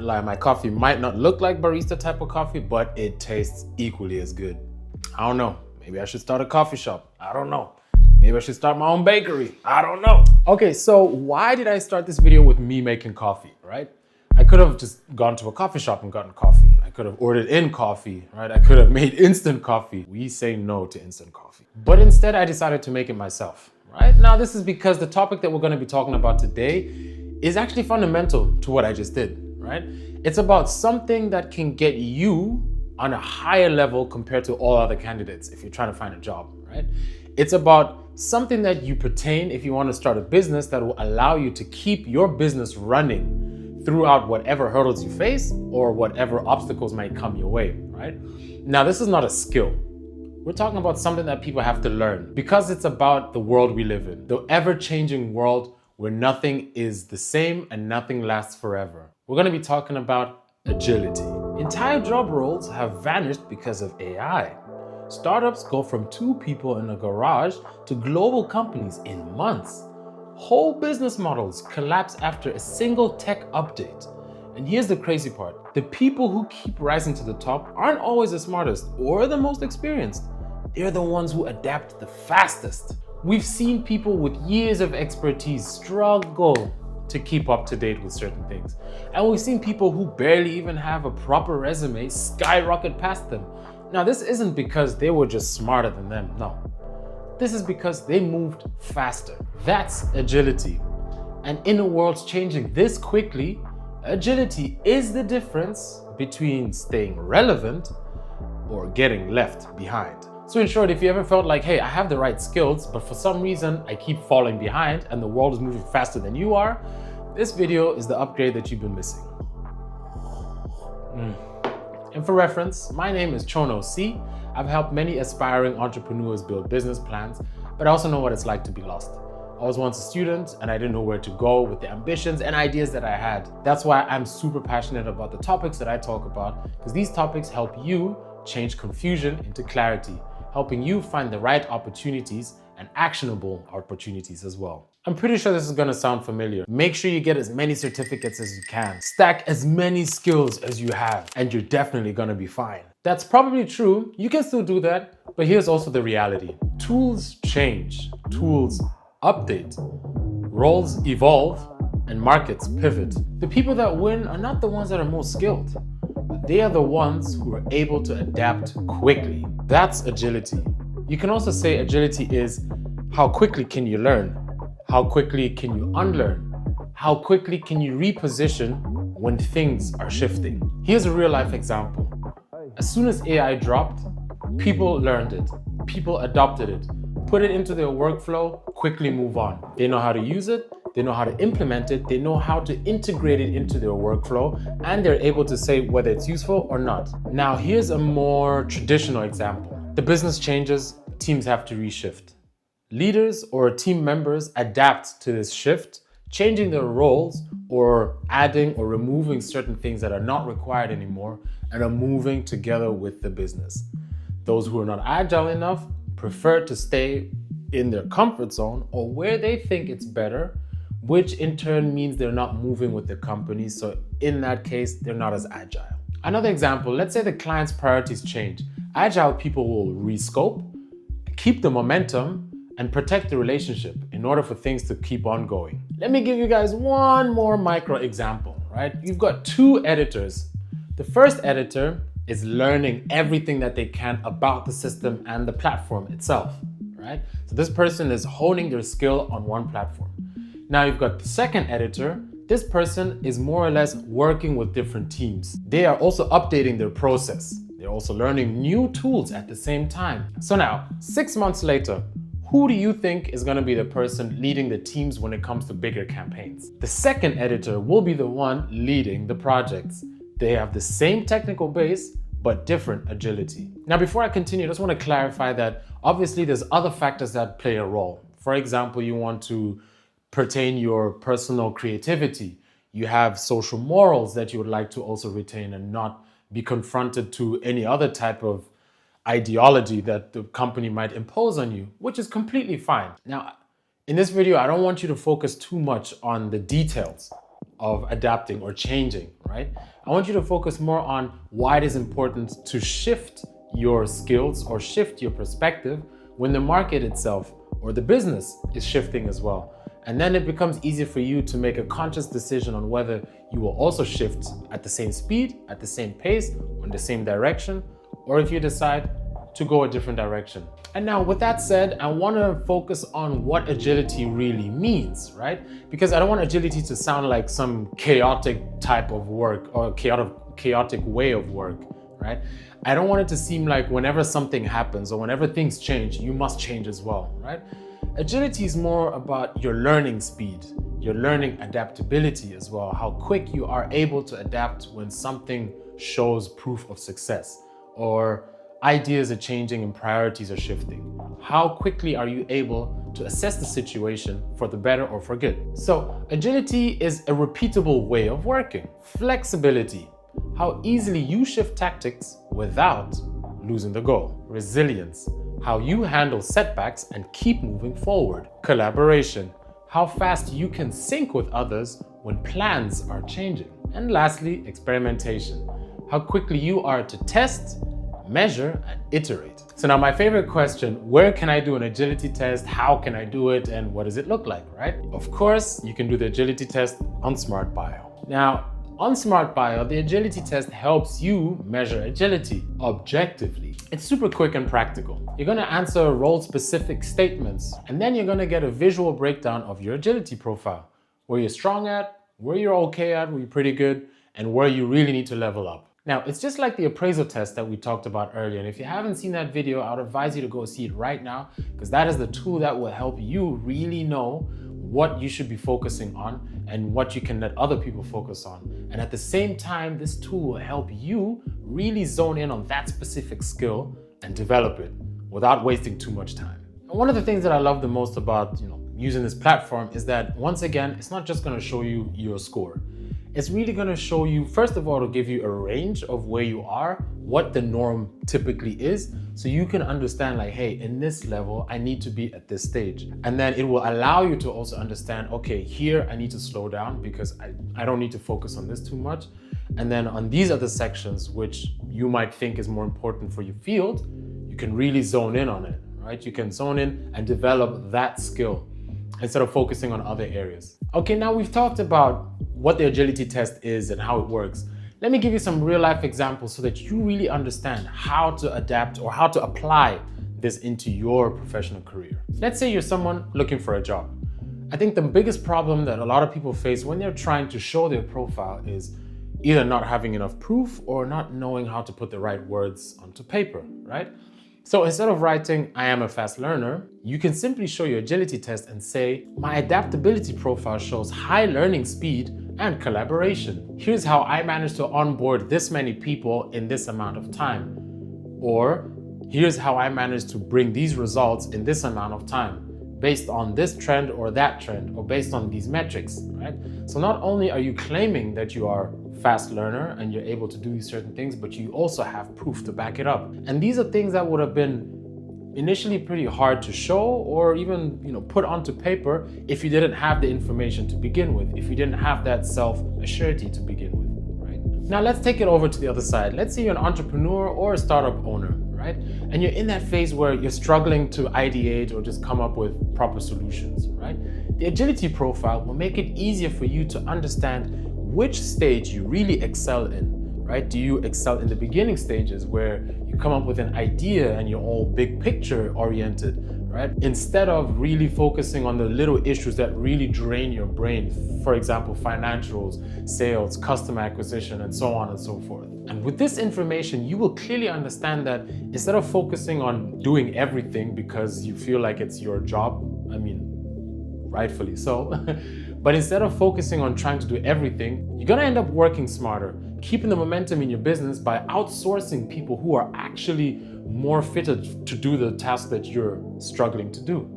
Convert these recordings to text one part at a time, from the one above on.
not lie, my coffee might not look like barista type of coffee, but it tastes equally as good. I don't know. Maybe I should start a coffee shop. I don't know. Maybe I should start my own bakery. I don't know. Okay, so why did I start this video with me making coffee, right? I could have just gone to a coffee shop and gotten coffee. I could have ordered in coffee, right? I could have made instant coffee. We say no to instant coffee. But instead I decided to make it myself, right? Now this is because the topic that we're gonna be talking about today is actually fundamental to what I just did, right? It's about something that can get you on a higher level compared to all other candidates if you're trying to find a job, right? It's about something that you pertain if you want to start a business that will allow you to keep your business running throughout whatever hurdles you face or whatever obstacles might come your way, right? Now, this is not a skill. We're talking about something that people have to learn because it's about the world we live in, the ever-changing world where nothing is the same and nothing lasts forever. We're going to be talking about agility. Entire job roles have vanished because of AI. Startups go from 2 people in a garage to global companies in months. Whole business models collapse after a single tech update. And here's the crazy part. The people who keep rising to the top aren't always the smartest or the most experienced. They're the ones who adapt the fastest. We've seen people with years of expertise struggle to keep up to date with certain things. And we've seen people who barely even have a proper resume skyrocket past them. Now, this isn't because they were just smarter than them, no. This is because they moved faster. That's agility. And in a world changing this quickly, agility is the difference between staying relevant or getting left behind. So in short, if you ever felt like, hey, I have the right skills, but for some reason I keep falling behind and the world is moving faster than you are, this video is the upgrade that you've been missing. And for reference, my name is Chono C. I've helped many aspiring entrepreneurs build business plans, but I also know what it's like to be lost. I was once a student and I didn't know where to go with the ambitions and ideas that I had. That's why I'm super passionate about the topics that I talk about, because these topics help you change confusion into clarity, helping you find the right opportunities and actionable opportunities as well. I'm pretty sure this is gonna sound familiar. Make sure you get as many certificates as you can. Stack as many skills as you have, and you're definitely gonna be fine. That's probably true. You can still do that, but here's also the reality. Tools change, tools update, roles evolve, and markets pivot. The people that win are not the ones that are most skilled. They are the ones who are able to adapt quickly. That's agility. You can also say agility is how quickly can you learn? How quickly can you unlearn? How quickly can you reposition when things are shifting? Here's a real life example. As soon as AI dropped, people learned it. People adopted it, put it into their workflow, quickly move on. They know how to use it, they know how to implement it, they know how to integrate it into their workflow, and they're able to say whether it's useful or not. Now, here's a more traditional example. The business changes, teams have to reshift. Leaders or team members adapt to this shift, changing their roles or adding or removing certain things that are not required anymore and are moving together with the business. Those who are not agile enough prefer to stay in their comfort zone or where they think it's better, which in turn means they're not moving with the company. So in that case, they're not as agile. Another example, let's say the client's priorities change. Agile people will rescope, keep the momentum, and protect the relationship in order for things to keep on going. Let me give you guys one more micro example, right? You've got 2 editors. The first editor is learning everything that they can about the system and the platform itself, right? So this person is honing their skill on one platform. Now you've got the second editor. This person is more or less working with different teams. They are also updating their process. They're also learning new tools at the same time. So now, 6 months later, who do you think is going to be the person leading the teams when it comes to bigger campaigns? The second editor will be the one leading the projects. They have the same technical base, but different agility. Now, before I continue, I just want to clarify that obviously there's other factors that play a role. For example, you want to pertain your personal creativity. You have social morals that you would like to also retain and not be confronted to any other type of ideology that the company might impose on you, which is completely fine. Now, in this video, I don't want you to focus too much on the details of adapting or changing, right? I want you to focus more on why it is important to shift your skills or shift your perspective when the market itself or the business is shifting as well. And then it becomes easier for you to make a conscious decision on whether you will also shift at the same speed, at the same pace, or in the same direction, or if you decide to go a different direction. And now with that said, I want to focus on what agility really means, right? Because I don't want agility to sound like some chaotic type of work or chaotic way of work, right? I don't want it to seem like whenever something happens or whenever things change, you must change as well, right? Agility is more about your learning speed, your learning adaptability as well, how quick you are able to adapt when something shows proof of success or ideas are changing and priorities are shifting. How quickly are you able to assess the situation for the better or for good? So agility is a repeatable way of working. Flexibility, how easily you shift tactics without losing the goal. Resilience, how you handle setbacks and keep moving forward. Collaboration, how fast you can sync with others when plans are changing. And lastly, experimentation, how quickly you are to test, measure, and iterate. So now my favorite question, where can I do an agility test? How can I do it? And what does it look like, right? Of course, you can do the agility test on SMRT.bio. Now, on SMRT.bio, the agility test helps you measure agility objectively. It's super quick and practical. You're gonna answer role-specific statements, and then you're gonna get a visual breakdown of your agility profile, where you're strong at, where you're okay at, where you're pretty good, and where you really need to level up. Now, it's just like the appraisal test that we talked about earlier. And if you haven't seen that video, I would advise you to go see it right now, because that is the tool that will help you really know what you should be focusing on and what you can let other people focus on. And at the same time, this tool will help you really zone in on that specific skill and develop it without wasting too much time. And one of the things that I love the most about using this platform is that, once again, it's not just going to show you your score. It's really going to show you, first of all, to give you a range of where you are, what the norm typically is, so you can understand like, hey, in this level, I need to be at this stage. And then it will allow you to also understand, okay, here I need to slow down because I don't need to focus on this too much. And then on these other sections, which you might think is more important for your field, you can really zone in on it, right? You can zone in and develop that skill instead of focusing on other areas. Okay, now we've talked about what the agility test is and how it works. Let me give you some real life examples so that you really understand how to adapt or how to apply this into your professional career. Let's say you're someone looking for a job. I think the biggest problem that a lot of people face when they're trying to show their profile is either not having enough proof or not knowing how to put the right words onto paper, right? So instead of writing, I am a fast learner, you can simply show your agility test and say, my adaptability profile shows high learning speed and collaboration. Here's how I managed to onboard this many people in this amount of time. Or here's how I managed to bring these results in this amount of time, based on this trend or that trend, or based on these metrics, right? So not only are you claiming that you are a fast learner and you're able to do these certain things, but you also have proof to back it up. And these are things that would have been initially pretty hard to show or even put onto paper if you didn't have the information to begin with, if you didn't have that self-assurity to begin with, right? Now let's take it over to the other side. Let's say you're an entrepreneur or a startup owner, right? And you're in that phase where you're struggling to ideate or just come up with proper solutions, right? The agility profile will make it easier for you to understand which stage you really excel in, right? Do you excel in the beginning stages where you come up with an idea and you're all big picture oriented, right? Instead of really focusing on the little issues that really drain your brain, for example, financials, sales, customer acquisition, and so on and so forth. And with this information, you will clearly understand that instead of focusing on doing everything because you feel like it's your job, rightfully so, but instead of focusing on trying to do everything, you're gonna end up working smarter, keeping the momentum in your business by outsourcing people who are actually more fitted to do the task that you're struggling to do.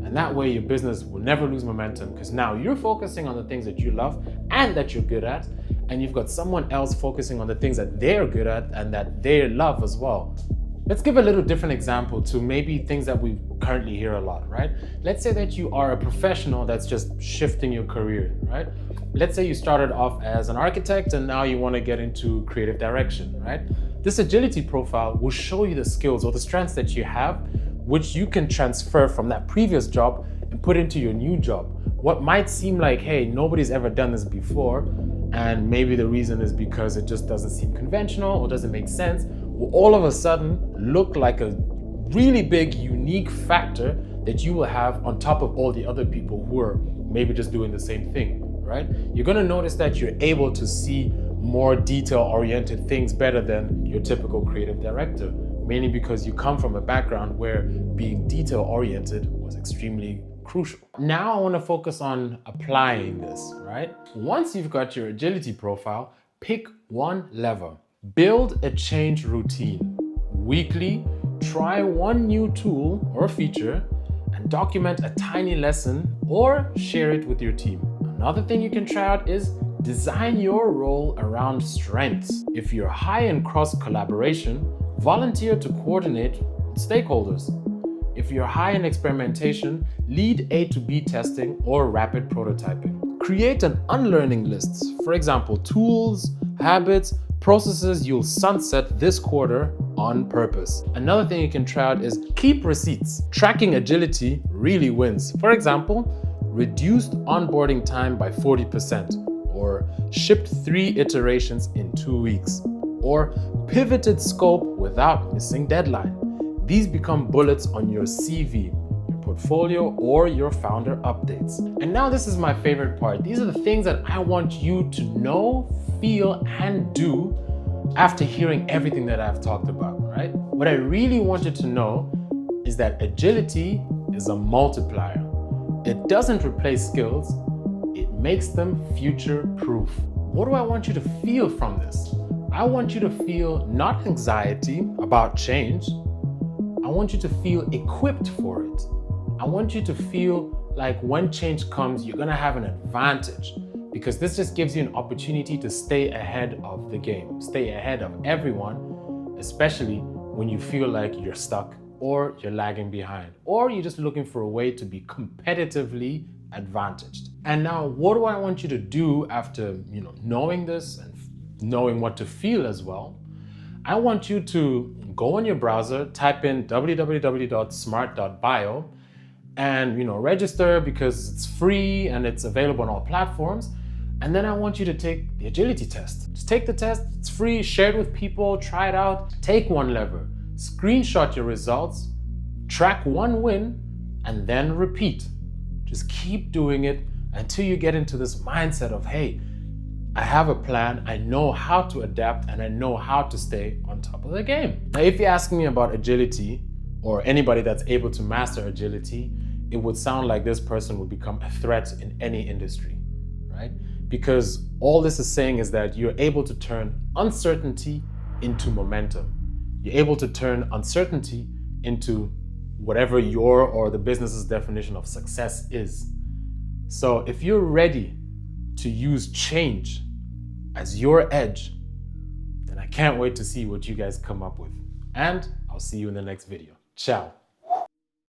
And that way your business will never lose momentum because now you're focusing on the things that you love and that you're good at, and you've got someone else focusing on the things that they're good at and that they love as well. Let's give a little different example to maybe things that we currently hear a lot, right? Let's say that you are a professional that's just shifting your career, right? Let's say you started off as an architect and now you want to get into creative direction, right? This agility profile will show you the skills or the strengths that you have, which you can transfer from that previous job and put into your new job. What might seem like, hey, nobody's ever done this before, and maybe the reason is because it just doesn't seem conventional or doesn't make sense, will all of a sudden look like a really big, unique factor that you will have on top of all the other people who are maybe just doing the same thing, right? You're gonna notice that you're able to see more detail-oriented things better than your typical creative director, mainly because you come from a background where being detail-oriented was extremely crucial. Now I want to focus on applying this, right? Once you've got your agility profile, pick one lever. Build a change routine. Weekly, try one new tool or feature and document a tiny lesson or share it with your team. Another thing you can try out is design your role around strengths. If you're high in cross-collaboration, volunteer to coordinate with stakeholders. If you're high in experimentation, lead A to B testing or rapid prototyping. Create an unlearning list. For example, tools, habits, processes you'll sunset this quarter on purpose. Another thing you can try out is keep receipts. Tracking agility really wins. For example, reduced onboarding time by 40%, or shipped 3 iterations in 2 weeks, or pivoted scope without missing deadline. These become bullets on your CV, your portfolio, or your founder updates. And now this is my favorite part. These are the things that I want you to know, feel, and do after hearing everything that I've talked about, right? What I really want you to know is that agility is a multiplier. It doesn't replace skills, it makes them future-proof. What do I want you to feel from this? I want you to feel not anxiety about change. I want you to feel equipped for it. I want you to feel like when change comes, you're gonna have an advantage, because this just gives you an opportunity to stay ahead of the game, stay ahead of everyone, especially when you feel like you're stuck or you're lagging behind, or you're just looking for a way to be competitively advantaged. And now, what do I want you to do after knowing this and knowing what to feel as well? I want you to go on your browser, type in www.smart.bio, and register because it's free and it's available on all platforms. And then I want you to take the agility test. Just take the test, it's free, share it with people, try it out. Take one lever, screenshot your results, track one win, and then repeat. Just keep doing it until you get into this mindset of, hey, I have a plan, I know how to adapt, and I know how to stay on top of the game. Now, if you're asking me about agility, or anybody that's able to master agility, it would sound like this person would become a threat in any industry, right? Because all this is saying is that you're able to turn uncertainty into momentum. You're able to turn uncertainty into whatever your or the business's definition of success is. So if you're ready to use change as your edge, then I can't wait to see what you guys come up with. And I'll see you in the next video. Ciao.